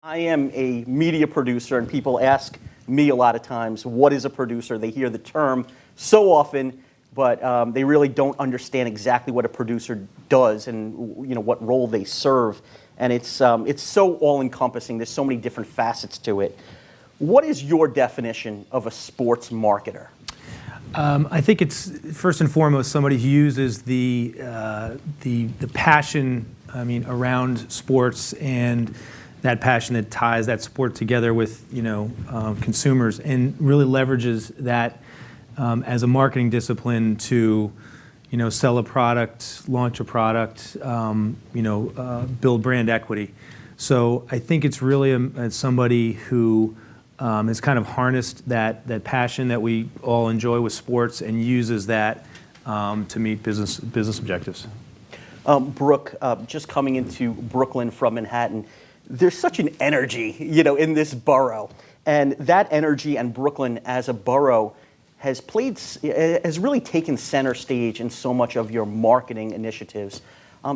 I am a media producer, and people ask me a lot of times, what is a producer? They hear the term so often, but they really don't understand exactly what a producer does and what role they serve. And it's so all-encompassing. There's so many different facets to it. What is your definition of a sports marketer? I think it's first and foremost somebody who uses the passion, around sports and that passion that ties that sport together with consumers, and really leverages that as a marketing discipline to sell a product, launch a product, build brand equity. So I think it's really somebody who has kind of harnessed that passion that we all enjoy with sports and uses that to meet business objectives. Brooke, just coming into Brooklyn from Manhattan, there's such an energy, in this borough, and that energy and Brooklyn as a borough has really taken center stage in so much of your marketing initiatives.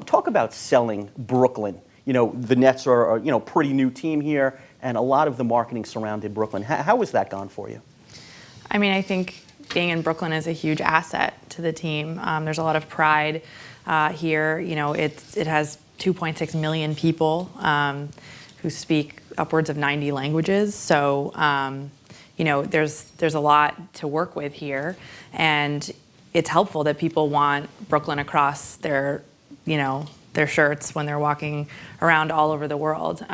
Talk about selling Brooklyn. The Nets are a pretty new team here, and a lot of the marketing surrounded Brooklyn. How has that gone for you? I think being in Brooklyn is a huge asset to the team. There's a lot of pride here. It has 2.6 million people who speak upwards of 90 languages. So, there's a lot to work with here, and it's helpful that people want Brooklyn across their shirts when they're walking around all over the world.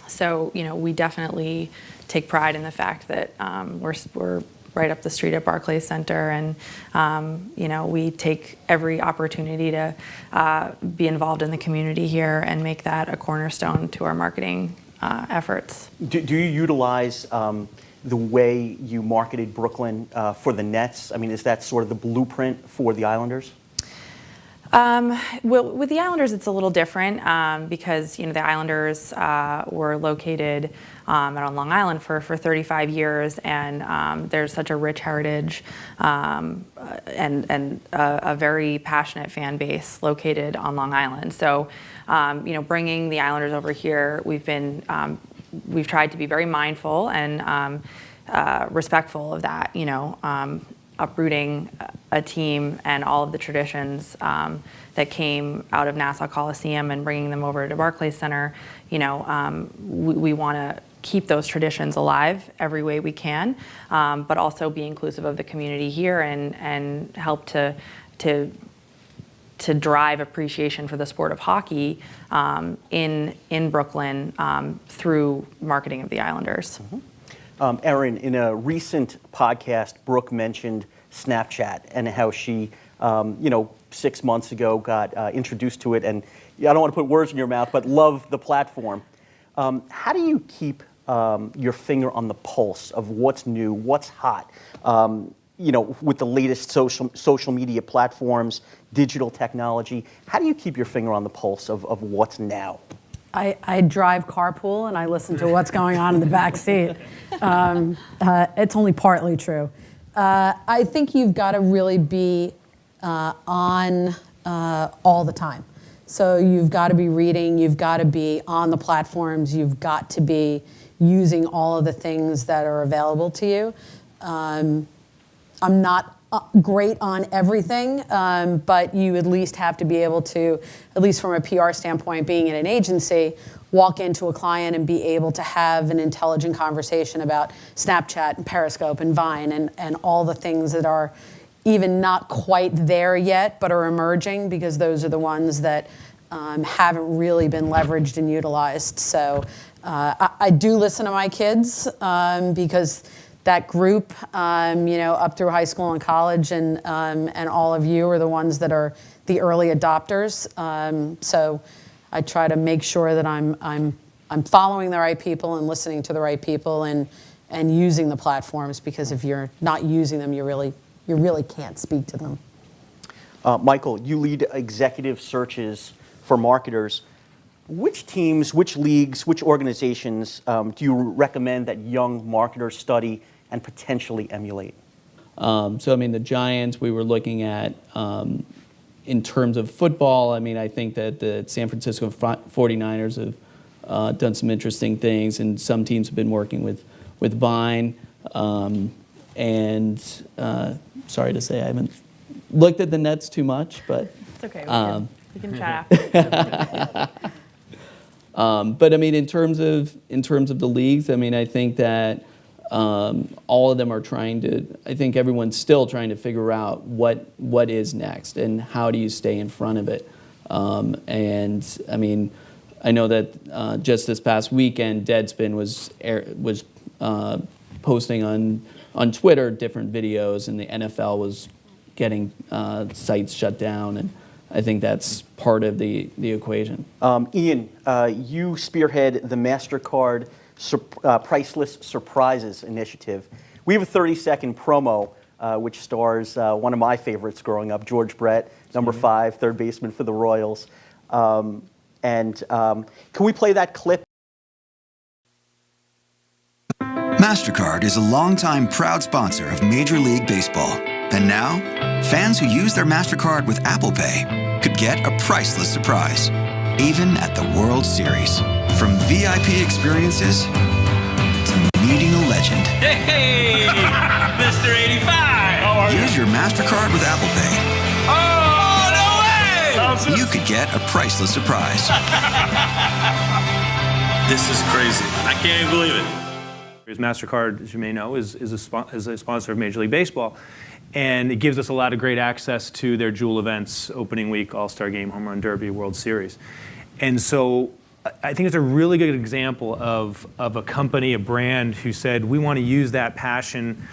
So, we definitely take pride in the fact that we're right up the street at Barclays Center, and we take every opportunity to be involved in the community here and make that a cornerstone to our marketing efforts. Do you utilize the way you marketed Brooklyn for the Nets? Is that sort of the blueprint for the Islanders? Well, with the Islanders, it's a little different because the Islanders were located out on Long Island for 35 years, and there's such a rich heritage and a very passionate fan base located on Long Island. So, bringing the Islanders over here, we've tried to be very mindful and respectful of that. Uprooting a team and all of the traditions that came out of Nassau Coliseum and bringing them over to Barclays Center, we want to keep those traditions alive every way we can, but also be inclusive of the community here and help to drive appreciation for the sport of hockey in Brooklyn through marketing of the Islanders. Mm-hmm. Erin, in a recent podcast, Brooke mentioned Snapchat and how she, 6 months ago got introduced to it. And I don't want to put words in your mouth, but love the platform. How do you keep your finger on the pulse of what's new, what's hot, with the latest social media platforms, digital technology? How do you keep your finger on the pulse of what's now? I drive carpool and I listen to what's going on in the back seat. It's only partly true. I think you've got to really be on all the time. So you've got to be reading, you've got to be on the platforms, you've got to be using all of the things that are available to you. I'm not great on everything, but you at least have to be able to, at least from a PR standpoint, being in an agency, walk into a client and be able to have an intelligent conversation about Snapchat and Periscope and Vine and all the things that are even not quite there yet, but are emerging, because those are the ones that haven't really been leveraged and utilized. So I do listen to my kids because that group, up through high school and college, and all of you are the ones that are the early adopters. So I try to make sure that I'm following the right people and listening to the right people and using the platforms, because if you're not using them, you really can't speak to them. Michael, you lead executive searches for marketers. Which teams, which leagues, which organizations do you recommend that young marketers study and potentially emulate? The Giants, we were looking at in terms of football. I think that the San Francisco 49ers done some interesting things, and some teams have been working with Vine. And sorry to say I haven't looked at the Nets too much, but It's okay. We can chat after. but I mean, in terms of the leagues, I mean, I think that all of them are trying to. I think everyone's still trying to figure out what is next and how do you stay in front of it. And I mean, I know that just this past weekend, Deadspin was posting on Twitter different speedos, and the NFL was getting sites shut down, and I think that's part of the equation. Ian, you spearhead the Mastercard Priceless Surprises initiative. We have a 30-second promo which stars one of my favorites growing up, George Brett, number 5, third baseman for the Royals. Can we play that clip? Mastercard is a longtime proud sponsor of Major League Baseball. And now, fans who use their Mastercard with Apple Pay could get a priceless surprise, even at the World Series. From VIP experiences to meeting a legend. Hey, Mr. 85! How are you? Use your Mastercard with Apple Pay. Oh, no way! You could get a priceless surprise. This is crazy. I can't even believe it. Mastercard, as you may know, is a sponsor of Major League Baseball. And it gives us a lot of great access to their jewel events, opening week, All-Star Game, Home Run Derby, World Series. And so I think it's a really good example of a company, a brand, who said, we want to use that passion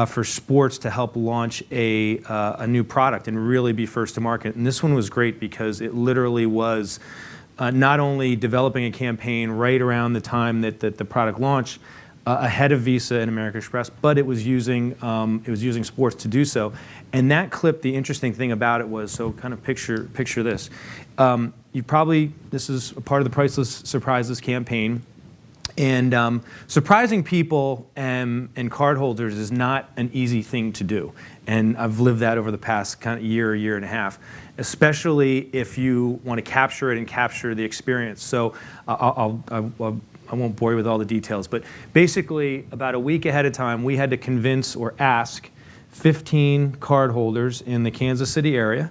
for sports to help launch a new product and really be first to market. And this one was great because it literally was not only developing a campaign right around the time that the product launched, ahead of Visa and American Express, but it was using sports to do so. And that clip, the interesting thing about it was, so kind of picture this. This is a part of the Priceless Surprises campaign, and surprising people and cardholders is not an easy thing to do. And I've lived that over the past kind of year and a half, especially if you want to capture it and capture the experience. So I won't bore you with all the details, but basically about a week ahead of time, we had to convince or ask 15 cardholders in the Kansas City area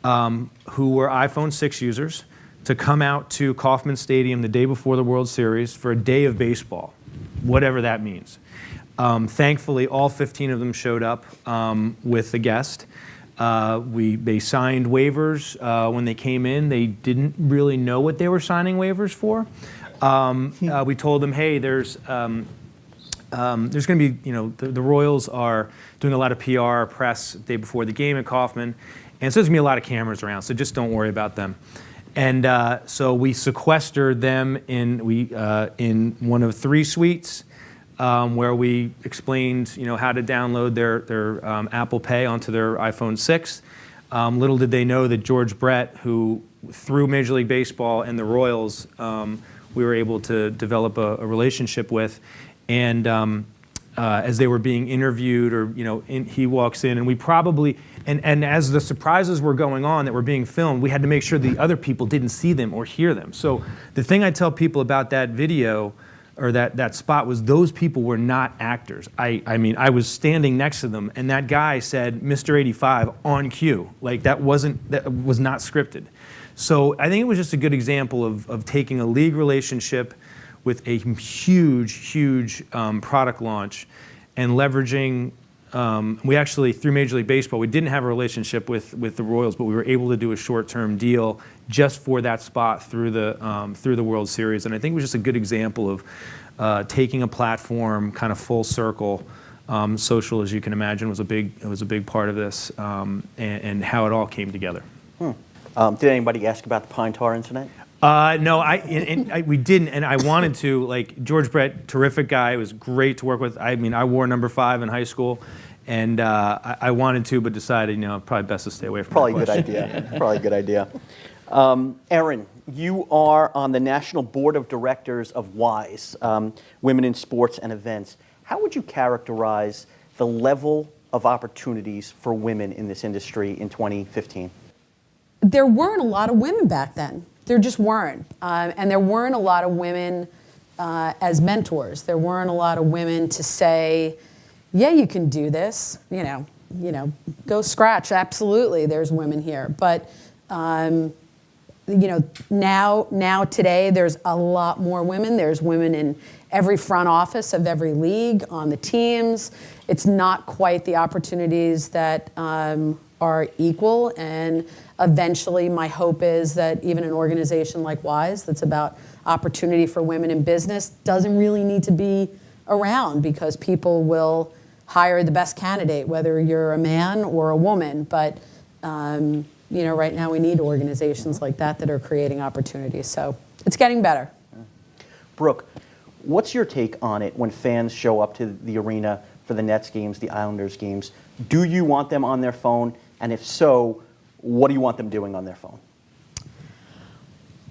who were iPhone 6 users to come out to Kauffman Stadium the day before the World Series for a day of baseball, whatever that means. Thankfully, all 15 of them showed up with a guest. They signed waivers when they came in. They didn't really know what they were signing waivers for. We told them, hey, there's going to be, the Royals are doing a lot of PR, press the day before the game at Kauffman, and so there's going to be a lot of cameras around, so just don't worry about them. And so we sequestered them in one of 3 suites where we explained, how to download their Apple Pay onto their iPhone 6. Little did they know that George Brett, who through Major League Baseball and the Royals, we were able to develop a relationship with, and as they were being interviewed, or he walks in, and we probably, and as the surprises were going on that were being filmed, we had to make sure the other people didn't see them or hear them. So the thing I tell people about that video, or that spot, was those people were not actors. I mean, I was standing next to them, and that guy said, "Mr. 85" on cue. Like that was not scripted. So I think it was just a good example of taking a league relationship with a huge product launch and leveraging. We actually, through Major League Baseball, we didn't have a relationship with the Royals, but we were able to do a short-term deal just for that spot through the World Series. And I think it was just a good example of taking a platform kind of full circle. Social, as you can imagine, was a big part of this, and how it all came together. Did anybody ask about the Pine Tar incident? No, we didn't, and I wanted to. Like George Brett, terrific guy. It was great to work with. I mean, I wore number 5 in high school, and I wanted to, but decided, probably best to stay away from. Probably a good idea. Probably a good idea. Erin, you are on the National Board of Directors of WISE, Women in Sports and Events. How would you characterize the level of opportunities for women in this industry in 2015? There weren't a lot of women back then. there just weren't. And there weren't a lot of women as mentors. There weren't a lot of women to say, yeah, you can do this, go scratch, absolutely, there's women here. But, now today there's a lot more women. There's women in every front office of every league, on the teams. It's not quite the opportunities that are equal, and eventually my hope is that even an organization like WISE that's about opportunity for women in business doesn't really need to be around, because people will hire the best candidate, whether you're a man or a woman. But right now we need organizations like that are creating opportunities. So it's getting better. Brooke, what's your take on it when fans show up to the arena for the Nets games, the Islanders games? Do you want them on their phone? And if so, what do you want them doing on their phone?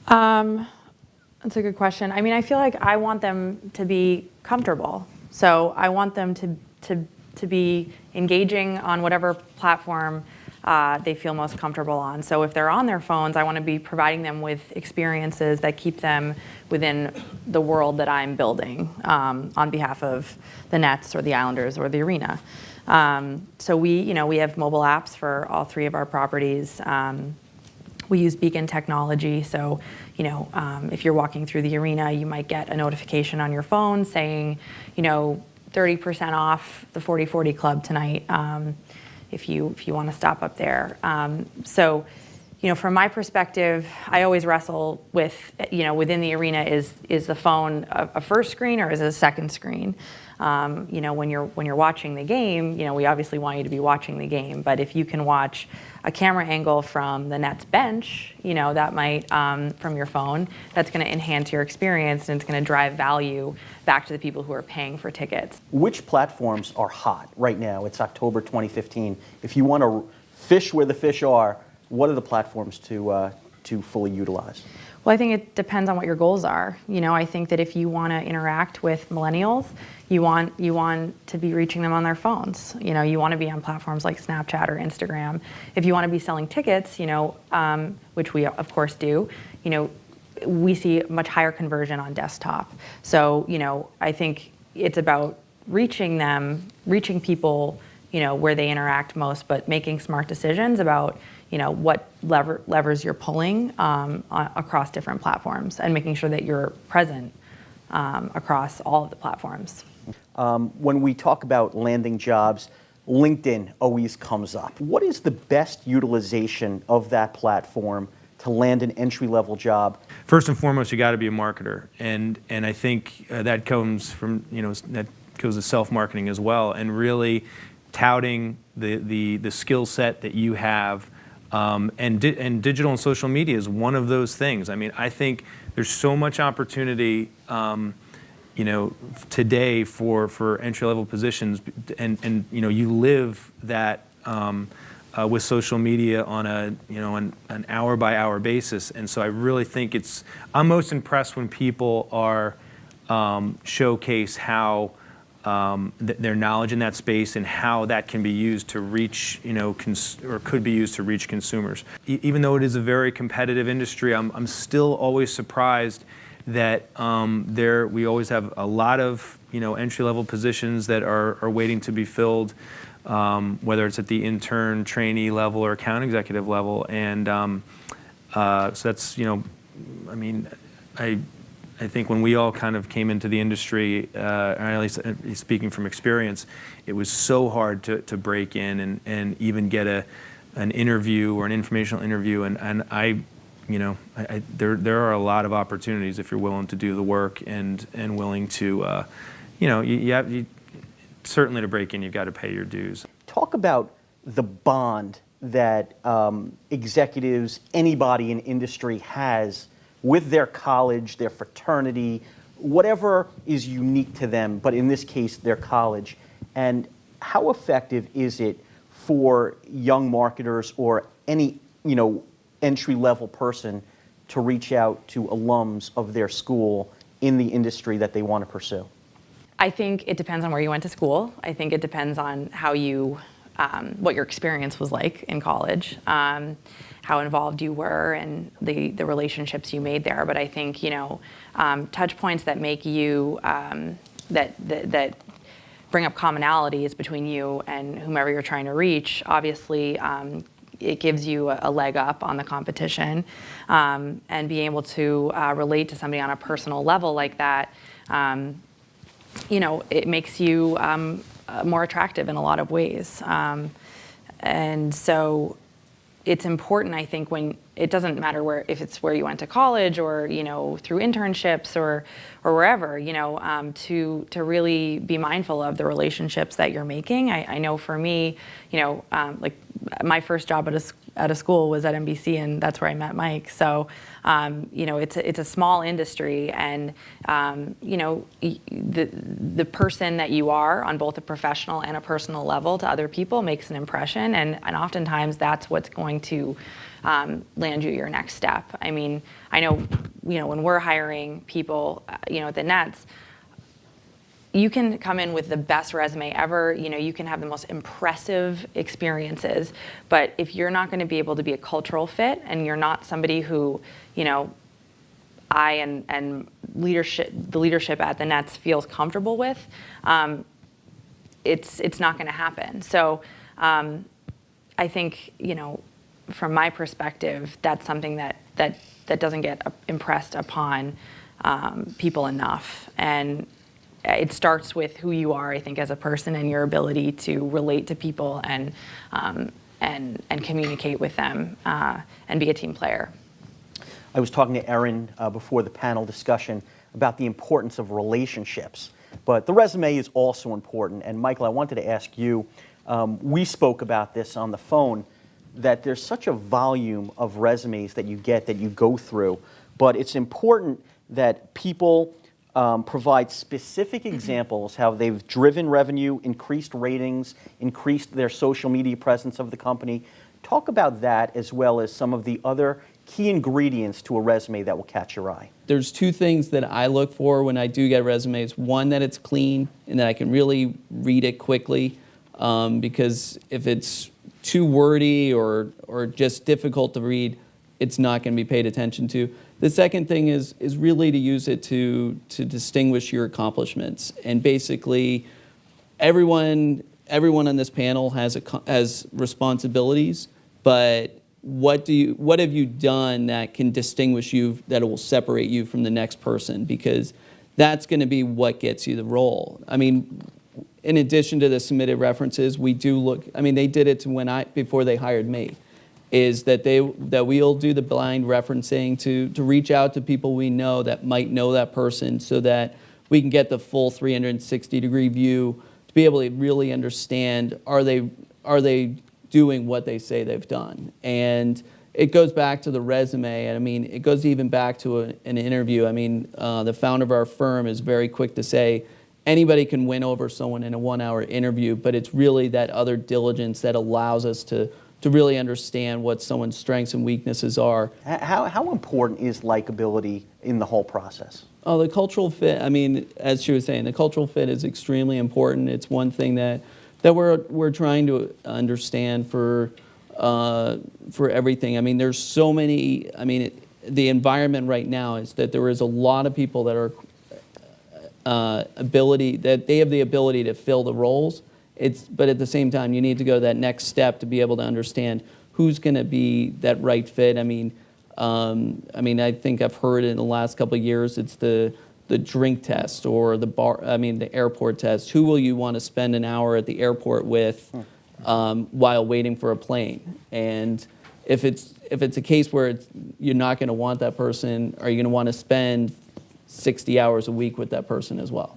That's a good question. I mean, I feel like I want them to be comfortable. So I want them to be engaging on whatever platform they feel most comfortable on. So if they're on their phones, I want to be providing them with experiences that keep them within the world that I'm building on behalf of the Nets or the Islanders or the arena. So we have mobile apps for all three of our properties. We use beacon technology, so if you're walking through the arena, you might get a notification on your phone saying, 30% off the 40/40 Club tonight, if you want to stop up there. So from my perspective, I always wrestle with, within the arena, is the phone a first screen or is it a second screen? When you're watching the game, we obviously want you to be watching the game, but if you can watch a camera angle from the Nets bench, that might, from your phone, that's going to enhance your experience, and it's going to drive value back to the people who are paying for tickets. Which platforms are hot right now? It's October 2015. If you want to fish where the fish are, what are the platforms to fully utilize? Well, I think it depends on what your goals are. I think that if you want to interact with millennials, you want to be reaching them on their phones. You want to be on platforms like Snapchat or Instagram. If you want to be selling tickets, which we of course do, we see much higher conversion on desktop. So, I think it's about reaching people, where they interact most, but making smart decisions about what levers you're pulling across different platforms, and making sure that you're present across all of the platforms. When we talk about landing jobs, LinkedIn always comes up. What is the best utilization of that platform to land an entry-level job? First and foremost, you got to be a marketer, and I think that comes from that goes to self-marketing as well, and really touting the skill set that you have. And digital and social media is one of those things. I mean, I think there's so much opportunity, today for entry-level positions, and you live that with social media on an hour-by-hour basis. And so I really think I'm most impressed when people are showcase how their knowledge in that space and how that can be used to reach, or could be used to reach consumers. Even though it is a very competitive industry, I'm still always surprised that we always have a lot of entry-level positions that are waiting to be filled, whether it's at the intern, trainee level, or account executive level. And so that's I think when we all kind of came into the industry, or at least speaking from experience, it was so hard to break in and even get an interview or an informational interview. And there are a lot of opportunities if you're willing to do the work and willing to, certainly to break in, you've got to pay your dues. Talk about the bond that executives, anybody in industry has with their college, their fraternity, whatever is unique to them, but in this case, their college. And how effective is it for young marketers or any, entry-level person to reach out to alums of their school in the industry that they want to pursue? I think it depends on where you went to school. I think it depends on how you what your experience was like in college, how involved you were, and the relationships you made there. But I think, touch points that make you, that bring up commonalities between you and whomever you're trying to reach, obviously it gives you a leg up on the competition, and being able to relate to somebody on a personal level like that, it makes you more attractive in a lot of ways. And so it's important, I think, when it doesn't matter if it's where you went to college or, through internships or wherever, to really be mindful of the relationships that you're making. I know for me, like my first job at a school was at NBC, and that's where I met Mike. So, it's a small industry, and the person that you are on both a professional and a personal level to other people makes an impression, and oftentimes that's what's going to land you your next step. I mean, I know, when we're hiring people, at the Nets, you can come in with the best resume ever, you can have the most impressive experiences, but if you're not going to be able to be a cultural fit, and you're not somebody who, I and the leadership at the Nets feels comfortable with, it's not going to happen. So I think, from my perspective, that's something that doesn't get impressed upon people enough. And it starts with who you are, I think, as a person, and your ability to relate to people and communicate with them and be a team player. I was talking to Erin before the panel discussion about the importance of relationships, but the resume is also important. And Michael, I wanted to ask you, we spoke about this on the phone, that there's such a volume of resumes that you get, that you go through, but it's important that people provide specific examples how they've driven revenue, increased ratings, increased their social media presence of the company. Talk about that, as well as some of the other key ingredients to a resume that will catch your eye. There's two things that I look for when I do get resumes. One, that it's clean and that I can really read it quickly, because if it's too wordy or just difficult to read, it's not going to be paid attention to. The second thing is really to use it to distinguish your accomplishments. And basically, everyone on this panel has responsibilities, but what have you done that can distinguish you, that it will separate you from the next person? Because that's going to be what gets you the role. I mean, in addition to the submitted references, we do look. I mean, they did it before they hired me. Is that we'll do the blind referencing to reach out to people we know that might know that person, so that we can get the full 360-degree view to be able to really understand, are they doing what they say they've done? And it goes back to the resume, and I mean, it goes even back to an interview. I mean, the founder of our firm is very quick to say, anybody can win over someone in a 1-hour interview, but it's really that other diligence that allows us to really understand what someone's strengths and weaknesses are. How important is likability in the whole process? Oh, the cultural fit, I mean, as she was saying, the cultural fit is extremely important. It's one thing that we're trying to understand for everything. I mean, there's so many, the environment right now is that there is a lot of people that are that they have the ability to fill the roles. But at the same time, you need to go that next step to be able to understand who's going to be that right fit. I I think I've heard in the last couple of years, it's the drink test or the airport test. Who will you want to spend an hour at the airport with while waiting for a plane? And if it's a case where you're not going to want that person, are you going to want to spend 60 hours a week with that person as well?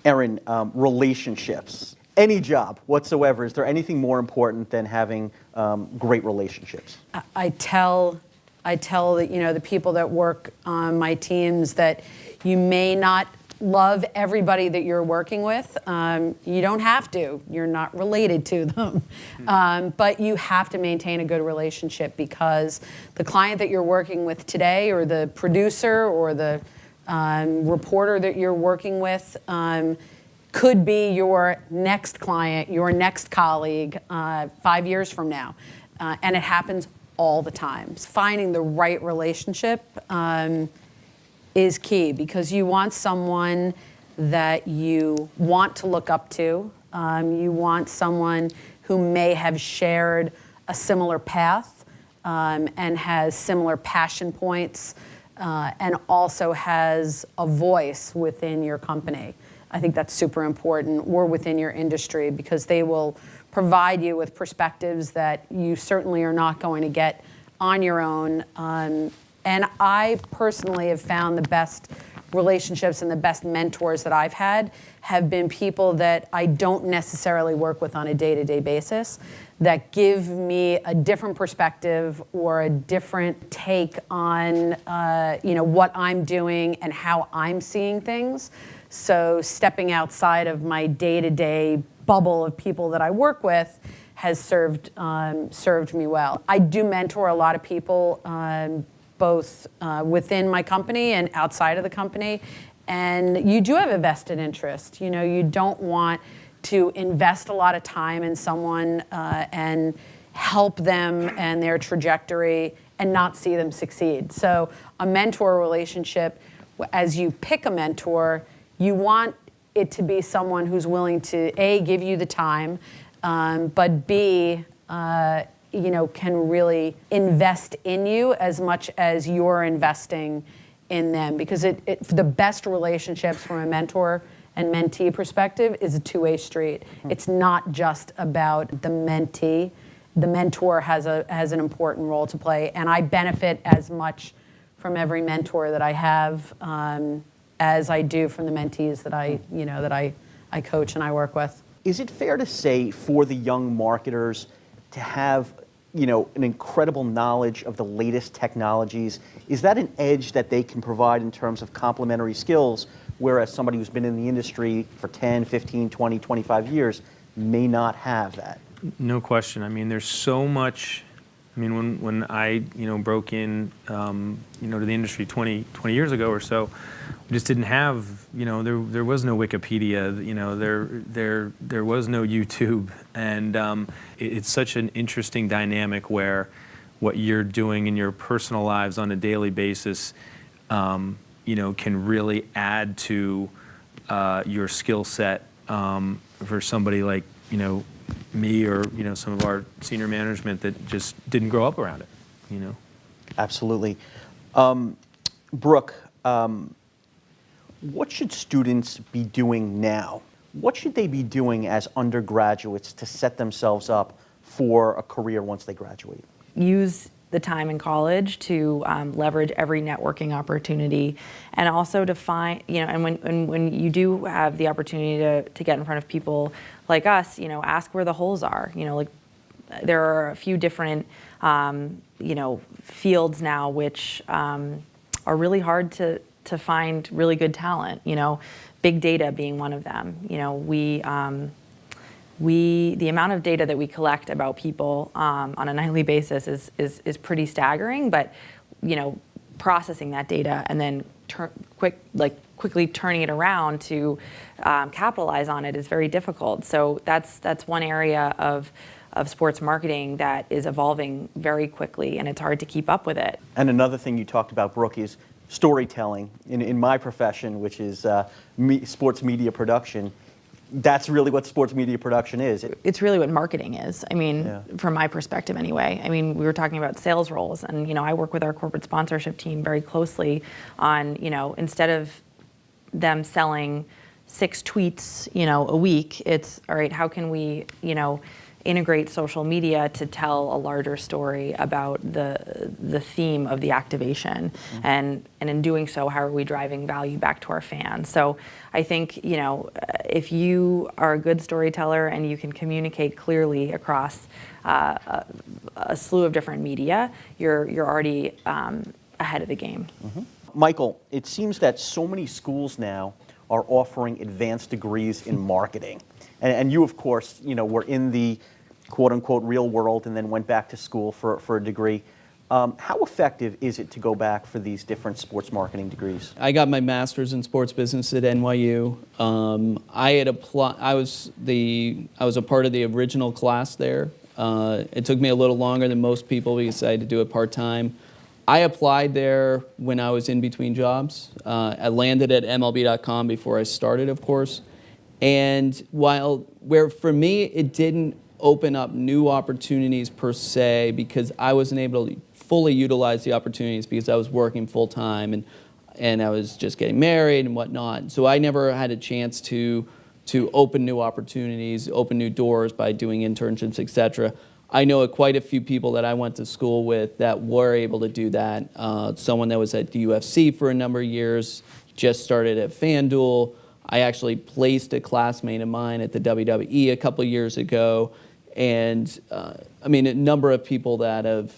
Erin, relationships, any job whatsoever, is there anything more important than having great relationships? I tell the people that work on my teams that you may not love everybody that you're working with. You don't have to. You're not related to them. But you have to maintain a good relationship, because the client that you're working with today, or the producer, or the reporter that you're working with, could be your next client, your next colleague 5 years from now. And it happens all the time. Finding the right relationship is key, because you want someone that you want to look up to. You want someone who may have shared a similar path and has similar passion points and also has a voice within your company. I think that's super important, or within your industry, because they will provide you with perspectives that you certainly are not going to get on your own. And I personally have found the best relationships and the best mentors that I've had have been people that I don't necessarily work with on a day-to-day basis, that give me a different perspective or a different take on what I'm doing and how I'm seeing things. So stepping outside of my day-to-day bubble of people that I work with has served me well. I do mentor a lot of people, both within my company and outside of the company. And you do have a vested interest. You don't want to invest a lot of time in someone and help them and their trajectory and not see them succeed. So a mentor relationship, as you pick a mentor, you want it to be someone who's willing to, A, give you the time, but B, can really invest in you as much as you're investing in them. Because the best relationships from a mentor and mentee perspective is a two-way street. It's not just about the mentee. The mentor has an important role to play, and I benefit as much from every mentor that I have as I do from the mentees that I coach and I work with. Is it fair to say for the young marketers to have an incredible knowledge of the latest technologies? Is that an edge that they can provide in terms of complementary skills, whereas somebody who's been in the industry for 10, 15, 20, 25 years may not have that? No question. I mean, there's so much. I mean, when I broke in to the industry 20 years ago or so, we just didn't have there was no Wikipedia, there was no YouTube, and it's such an interesting dynamic where what you're doing in your personal lives on a daily basis can really add to your skill set for somebody like me or some of our senior management that just didn't grow up around it. Absolutely. Brooke, what should students be doing now? What should they be doing as undergraduates to set themselves up for a career once they graduate? Use the time in college to leverage every networking opportunity, and also to find, and when you do have the opportunity to get in front of people like us, ask where the holes are. There are a few different, fields now which are really hard to find really good talent. Big data being one of them. The amount of data that we collect about people on a nightly basis is pretty staggering, but processing that data and then quickly turning it around to capitalize on it is very difficult. So that's one area of sports marketing that is evolving very quickly, and it's hard to keep up with it. And another thing you talked about, Brooke, is storytelling. In my profession, which is sports media production, that's really what sports media production is. It's really what marketing is. I mean, Yeah. From my perspective anyway. I mean, we were talking about sales roles, and I work with our corporate sponsorship team very closely on, instead of them selling 6 tweets, a week, it's all right, how can we, integrate social media to tell a larger story about the theme of the activation, mm-hmm. and in doing so, how are we driving value back to our fans? So I think if you are a good storyteller and you can communicate clearly across a slew of different media, you're already ahead of the game. Mm-hmm. Michael, it seems that so many schools now are offering advanced degrees in marketing. And you, of course, were in the quote-unquote real world and then went back to school for a degree. How effective is it to go back for these different sports marketing degrees? I got my master's in sports business at NYU. I had applied. I was a part of the original class there. It took me a little longer than most people because I had to do it part-time. I applied there when I was in between jobs. I landed at MLB.com before I started, of course. And where for me it didn't open up new opportunities per se, because I wasn't able to fully utilize the opportunities because I was working full-time and I was just getting married and whatnot. So I never had a chance to open new opportunities, open new doors by doing internships, etc. I know quite a few people that I went to school with that were able to do that. Someone that was at the UFC for a number of years, just started at FanDuel. I actually placed a classmate of mine at the WWE a couple of years ago. And I mean, a number of people that have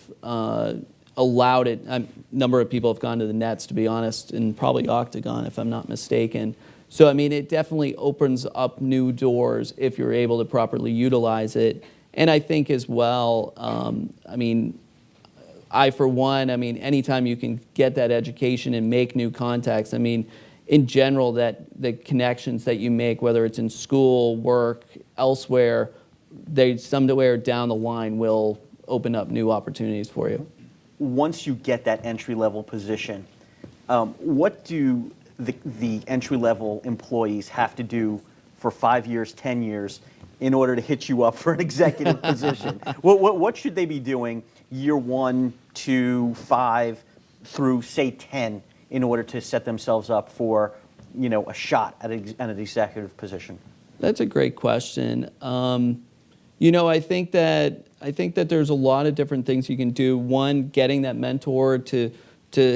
allowed it, a number of people have gone to the Nets, to be honest, and probably Octagon, if I'm not mistaken. So, I mean, it definitely opens up new doors if you're able to properly utilize it. And I think as well, I mean, for one, I mean, anytime you can get that education and make new contacts, I mean, in general, that the connections that you make, whether it's in school, work, elsewhere, they somewhere down the line will open up new opportunities for you. Once you get that entry-level position, what do the entry-level employees have to do for 5 years, 10 years in order to hit you up for an executive position? What should they be doing year 1, 2, 5 through, say, 10 in order to set themselves up for, you know, a shot at an executive position? That's a great question. You know, I think that there's a lot of different things you can do. One, getting that mentor to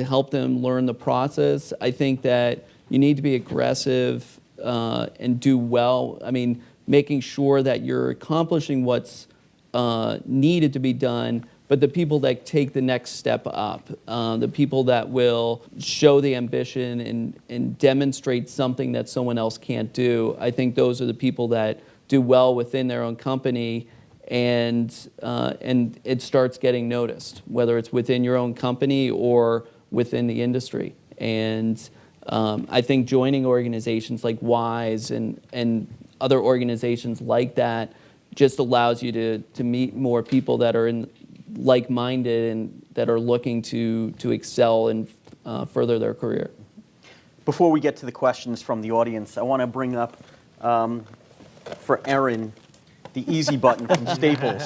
help them learn the process. I think that you need to be aggressive and do well. I mean, making sure that you're accomplishing what's needed to be done, but the people that take the next step up, the people that will show the ambition and demonstrate something that someone else can't do, I think those are the people that do well within their own company, and it starts getting noticed, whether it's within your own company or within the industry. And I think joining organizations like WISE and other organizations like that just allows you to meet more people that are like-minded and that are looking to excel and further their career. Before we get to the questions from the audience, I want to bring up for Erin the Easy Button from Staples.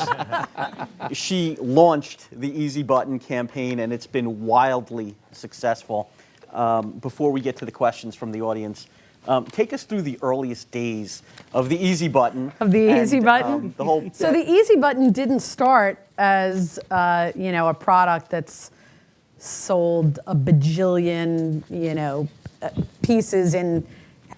She launched the Easy Button campaign, and it's been wildly successful. Before we get to the questions from the audience, take us through the earliest days of the Easy Button. Of the Easy Button? The whole. So the Easy Button didn't start as a product that's sold a bajillion pieces in,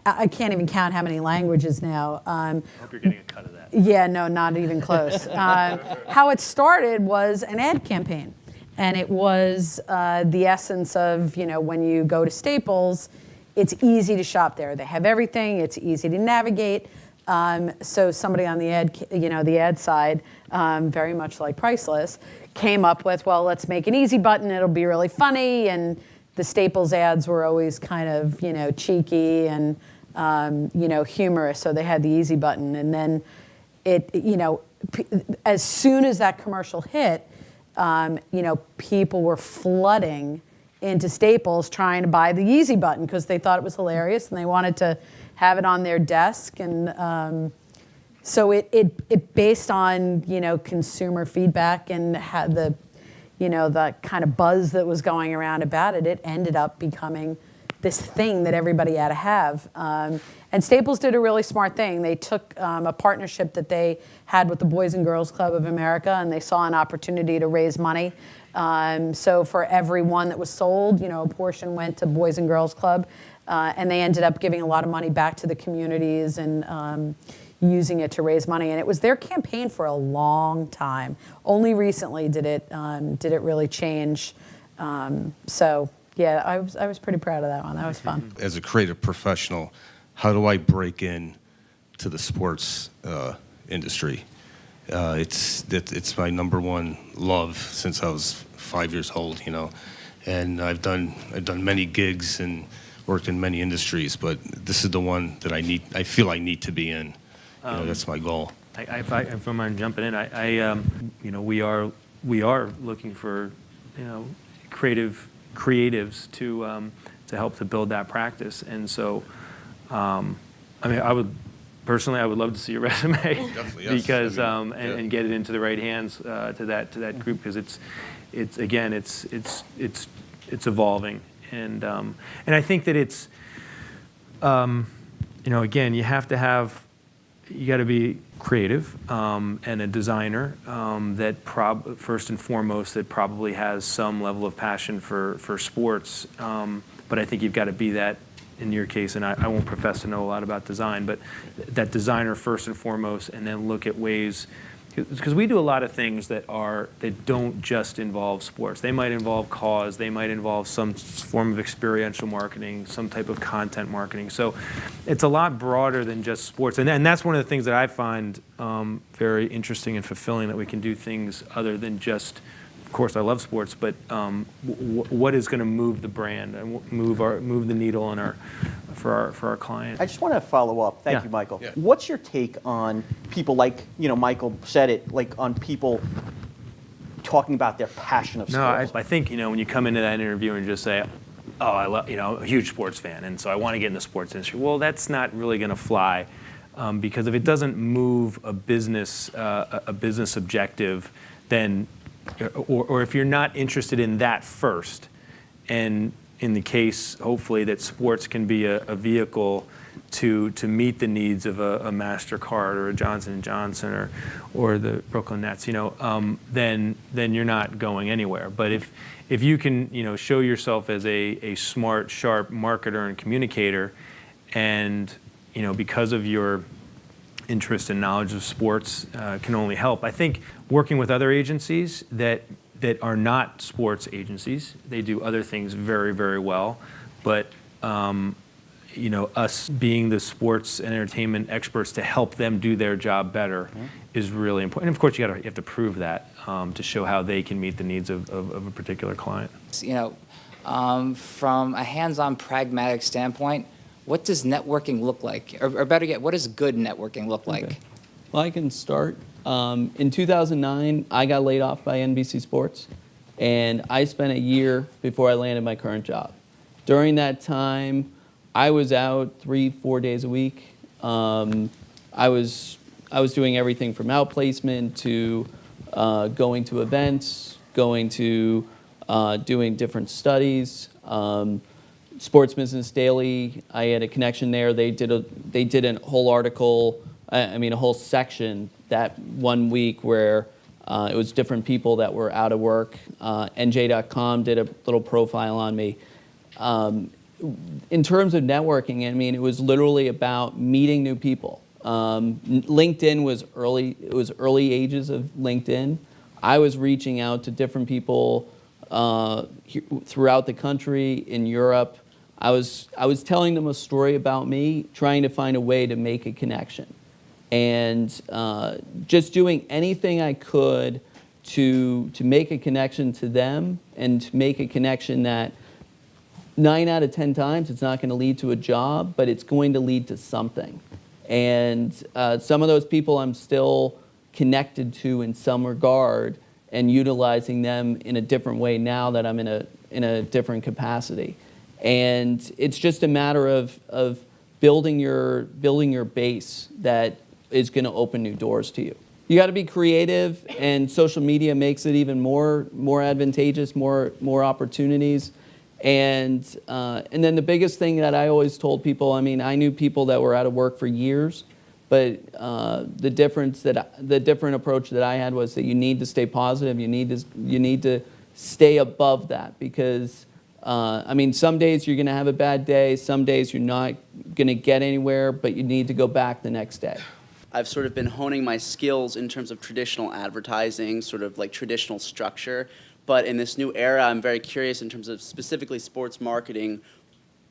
I can't even count how many languages now. I hope you're getting a cut of that. Yeah, no, not even close. How it started was an ad campaign. And it was the essence of, when you go to Staples, it's easy to shop there. They have everything. It's easy to navigate. So somebody on the ad side, very much like Priceless, came up with, well, let's make an Easy Button. It'll be really funny. And the Staples ads were always kind of, cheeky and, humorous. So they had the Easy Button. And then as soon as that commercial hit, people were flooding into Staples trying to buy the Easy Button because they thought it was hilarious and they wanted to have it on their desk. And so it based on, consumer feedback and had the kind of buzz that was going around about it, it ended up becoming this thing that everybody had to have. And Staples did a really smart thing. They took a partnership that they had with the Boys and Girls Club of America, and they saw an opportunity to raise money. So for every one that was sold, a portion went to Boys and Girls Club, and they ended up giving a lot of money back to the communities and using it to raise money. And it was their campaign for a long time. Only recently did it really change. So yeah, I was pretty proud of that one. That was fun. As a creative professional, how do I break in to the sports industry? It's my number one love since I was 5 years old, and I've done many gigs and worked in many industries, but this is the one that I feel I need to be in. That's my goal. If I mind jumping in, we are looking for, creatives to help to build that practice, and so, I would love to see your resume. Definitely, yes. Because and and get it into the right hands to that group, because it's evolving, and I think that it's again, you got to be creative and a designer that first and foremost that probably has some level of passion for sports, but I think you've got to be that in your case, and I won't profess to know a lot about design, but that designer first and foremost, and then look at ways, because we do a lot of things that don't just involve sports. They might involve cause, they might involve some form of experiential marketing, some type of content marketing. So it's a lot broader than just sports, and that's one of the things that I find very interesting and fulfilling, that we can do things other than just. Of course, I love sports, but what is going to move the brand and move the needle for our client? I just want to follow up. Thank you, Michael. Yeah. What's your take on people like, Michael said it, like on people talking about their passion of sports? I think, when you come into that interview and just say, oh, I love, a huge sports fan, and so I want to get in the sports industry. Well, that's not really going to fly, because if it doesn't move a business objective, then or if you're not interested in that first, and in the case, hopefully, that sports can be a vehicle to meet the needs of a Mastercard or a Johnson & Johnson or the Brooklyn Nets, then you're not going anywhere. But if you can, show yourself as a smart, sharp marketer and communicator, and, because of your interest and knowledge of sports can only help. I think working with other agencies that are not sports agencies, they do other things very, very well, but us being the sports and entertainment experts to help them do their job better is really important. And of course, you have to prove that to show how they can meet the needs of a particular client. From a hands-on pragmatic standpoint, what does networking look like? Or better yet, what does good networking look like? Okay. Well, I can start. In 2009, I got laid off by NBC Sports, and I spent a year before I landed my current job. During that time, I was out 3-4 days a week. I was doing everything from outplacement to going to events, going to doing different studies. Sports Business Daily, I had a connection there. They did a whole article, a whole section that one week where it was different people that were out of work. NJ.com did a little profile on me. In terms of networking, it was literally about meeting new people. LinkedIn was early. It was early ages of LinkedIn. I was reaching out to different people throughout the country, in Europe. I was telling them a story about me, trying to find a way to make a connection, and just doing anything I could to make a connection to them, and to make a connection that 9 out of 10 times it's not going to lead to a job, but it's going to lead to something. And some of those people I'm still connected to in some regard, and utilizing them in a different way now that I'm in a different capacity. And it's just a matter of building your base that is going to open new doors to you. You got to be creative, and social media makes it even more advantageous, more opportunities. And then the biggest thing that I always told people, I knew people that were out of work for years, but the different approach that I had was that you need to stay positive. You need to stay above that, because some days you're going to have a bad day. Some days you're not going to get anywhere, but you need to go back the next day. I've sort of been honing my skills in terms of traditional advertising, sort of like traditional structure. But in this new era, I'm very curious in terms of specifically sports marketing.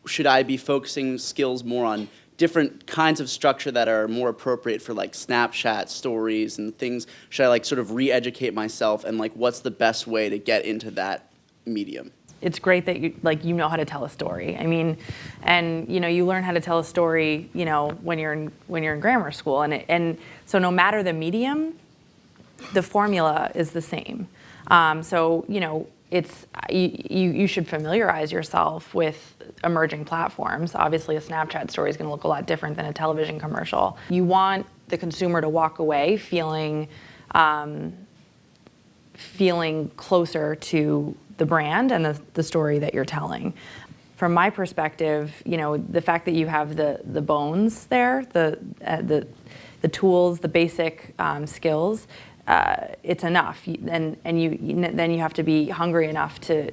Should I be focusing skills more on different kinds of structure that are more appropriate for like Snapchat stories and things? Should I like sort of re-educate myself, and like what's the best way to get into that medium? It's great that you know how to tell a story. I mean, and you learn how to tell a story, when you're in grammar school, and so no matter the medium, the formula is the same. So it's you should familiarize yourself with emerging platforms. Obviously, a Snapchat story is going to look a lot different than a television commercial. You want the consumer to walk away feeling closer to the brand and the story that you're telling. From my perspective, the fact that you have the bones there, the tools, the basic skills, it's enough. Then you have to be hungry enough to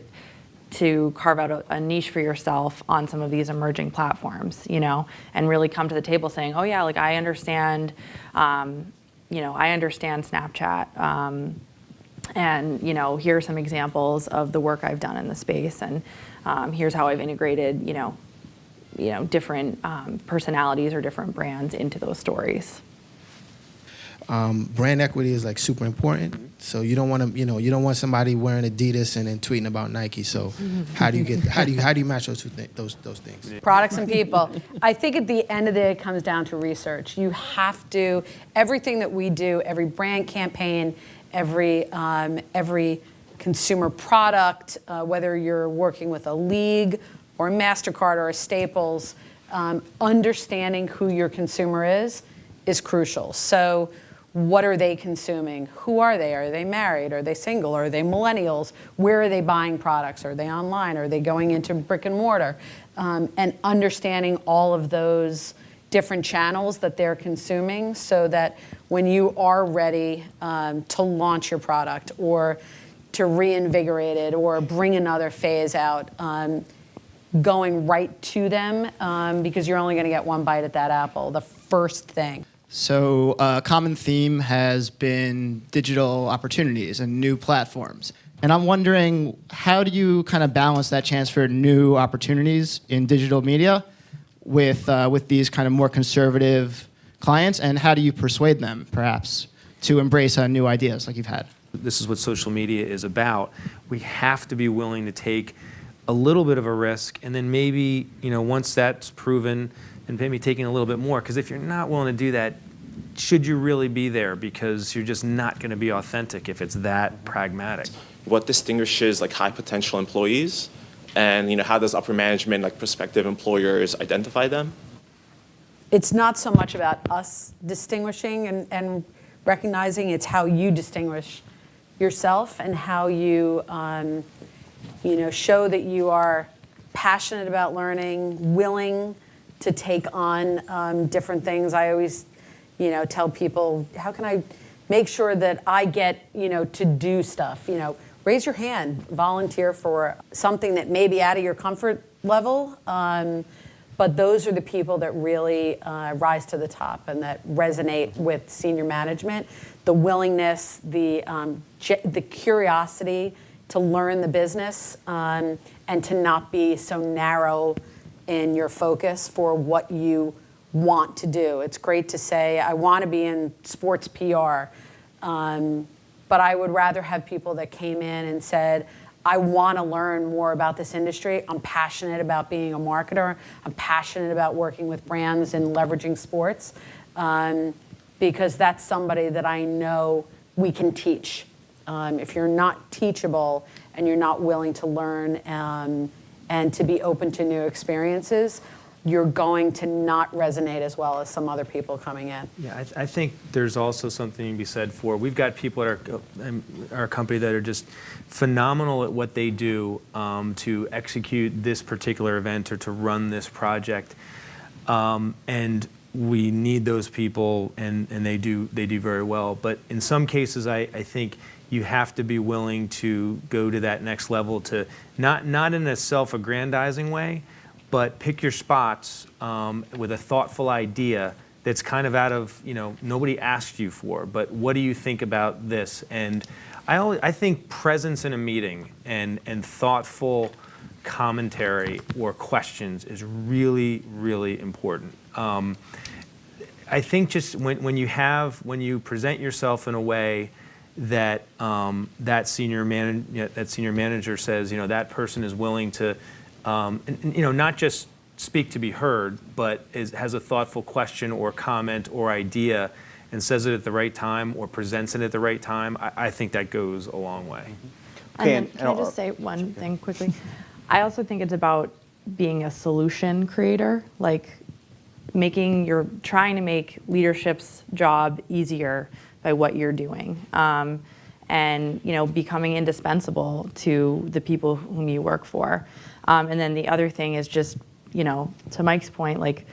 carve out a niche for yourself on some of these emerging platforms, and really come to the table saying, oh yeah, like I understand Snapchat. And here are some examples of the work I've done in the space, and here's how I've integrated different personalities or different brands into those stories. Brand equity is like super important. So you don't want to, you don't want somebody wearing Adidas and then tweeting about Nike. So how do you match those those things? Products and people. I think at the end of the day, it comes down to research. You have to, everything that we do, every brand campaign, every consumer product, whether you're working with a league or a Mastercard or a Staples, understanding who your consumer is crucial. So what are they consuming? Who are they? Are they married? Are they single? Are they millennials? Where are they buying products? Are they online? Are they going into brick and mortar? And understanding all of those different channels that they're consuming, so that when you are ready to launch your product or to reinvigorate it or bring another phase out, going right to them, because you're only going to get one bite at that apple, the first thing. So a common theme has been digital opportunities and new platforms. And I'm wondering, how do you kind of balance that chance for new opportunities in digital media with these kind of more conservative clients, and how do you persuade them, perhaps, to embrace new ideas like you've had? This is what social media is about. We have to be willing to take a little bit of a risk, and then maybe, once that's proven, and maybe taking a little bit more. Because if you're not willing to do that, should you really be there? Because you're just not going to be authentic if it's that pragmatic. What distinguishes like high potential employees, and how does upper management, like prospective employers, identify them? It's not so much about us distinguishing and recognizing, it's how you distinguish yourself and how you show that you are passionate about learning, willing to take on different things. I always, tell people, how can I make sure that I get, to do stuff? Raise your hand, volunteer for something that may be out of your comfort level. But those are the people that really rise to the top and that resonate with senior management. The willingness, the curiosity to learn the business, and to not be so narrow in your focus for what you want to do. It's great to say, I want to be in sports PR, but I would rather have people that came in and said, I want to learn more about this industry. I'm passionate about being a marketer. I'm passionate about working with brands and leveraging sports, because that's somebody that I know we can teach. If you're not teachable and you're not willing to learn and to be open to new experiences, you're going to not resonate as well as some other people coming in. Yeah, I think there's also something to be said for, we've got people at our company that are just phenomenal at what they do to execute this particular event or to run this project. And we need those people, and they do very well. But in some cases, I think you have to be willing to go to that next level, to not in a self-aggrandizing way, but pick your spots with a thoughtful idea that's kind of out of, nobody asked you for, but what do you think about this? And I think presence in a meeting and thoughtful commentary or questions is really, really important. I think just when you present yourself in a way that that senior manager says, that person is willing to, not just speak to be heard, but has a thoughtful question or comment or idea and says it at the right time or presents it at the right time, I think that goes a long way. And then, can I just say one thing quickly? I also think it's about being a solution creator, like trying to make leadership's job easier by what you're doing, and becoming indispensable to the people whom you work for. And then the other thing is just, to Mike's point, like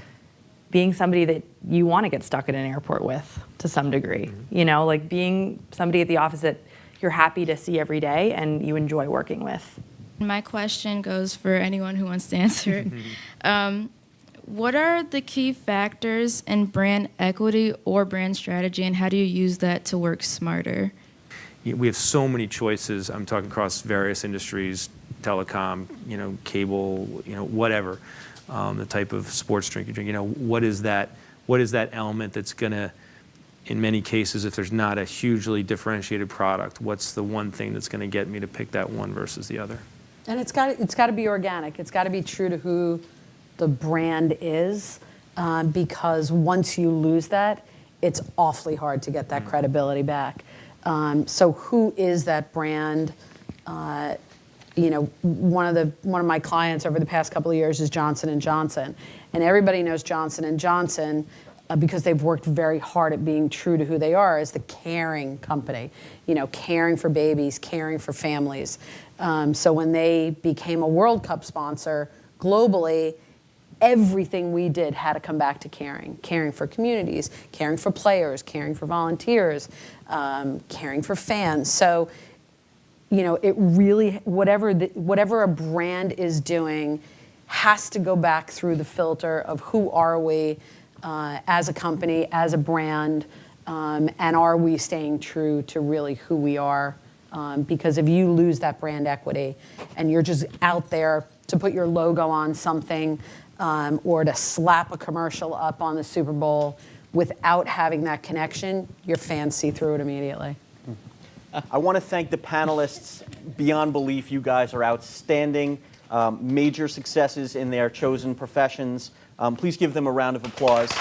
being somebody that you want to get stuck at an airport with to some degree. Like being somebody at the office that you're happy to see every day and you enjoy working with. My question goes for anyone who wants to answer it. What are the key factors in brand equity or brand strategy, and how do you use that to work smarter? We have so many choices. I'm talking across various industries, telecom, cable, whatever, the type of sports drink you drink. What is that element that's going to, in many cases, if there's not a hugely differentiated product, what's the one thing that's going to get me to pick that one versus the other? And it's got to be organic. It's got to be true to who the brand is, because once you lose that, it's awfully hard to get that credibility back. So who is that brand? One of my clients over the past couple of years is Johnson & Johnson, and everybody knows Johnson & Johnson because they've worked very hard at being true to who they are as the caring company, caring for babies, caring for families. So when they became a World Cup sponsor globally, everything we did had to come back to caring for communities, caring for players, caring for volunteers, caring for fans. So, it really, whatever a brand is doing has to go back through the filter of who are we as a company, as a brand, and are we staying true to really who we are? Because if you lose that brand equity and you're just out there to put your logo on something, or to slap a commercial up on the Super Bowl without having that connection, your fans see through it immediately. I want to thank the panelists. Beyond belief, you guys are outstanding. Major successes in their chosen professions. Please give them a round of applause.